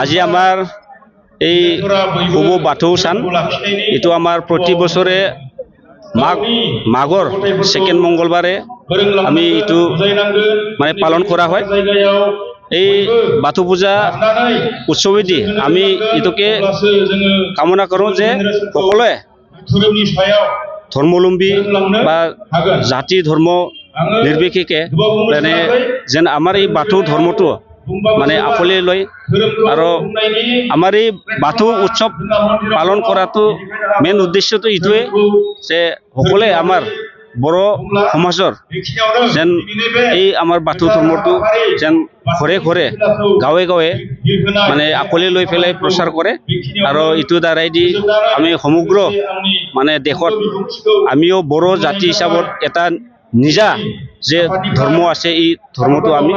আজি আমাৰ এই শুভ বাথৌ সান এইটো আমাৰ প্ৰতি বছৰে মাঘৰ সেকেন্ড মঙ্গলবাৰে আমি এইটো মানে পালন কৰা হয়। এই বাথৌ পূজা উৎসৱেদি আমি এইটোকে কামনা কৰোঁ যে সকলোৱে ধৰ্মাৱলম্বী বা জাতি ধৰ্ম নিৰ্বিশেষে মানে যেন আমাৰ এই বাথৌ ধৰ্মটো মানে আকলে লয় আৰু আমাৰ এই বাথৌ উৎসৱ পালন কৰাটো মেইন উদ্দেশ্যটো এইটোৱে যে সকলোৱে আমাৰ বড়ো সমাজৰ যেন এই আমাৰ বাথৌ ধৰ্মটো যেন ঘৰে ঘৰে গাঁৱে গাঁৱে মানে আকলে লৈ পেলাই প্ৰচাৰ কৰে আৰু এইটোৰ দ্বাৰাই দি আমি সমগ্ৰ মানে দেশত আমিও বড়ো জাতি হিচাপত এটা নিজা যে ধৰ্ম আছে এই ধৰ্মটো আমি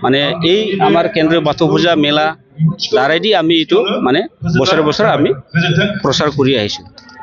মানে এই আমাৰ কেন্দ্ৰীয় বাথৌ পূজা মেলা দ্বাৰাই দি আমি এইটো মানে বছৰে বছৰে আমি প্ৰচাৰ কৰি আহিছোঁ।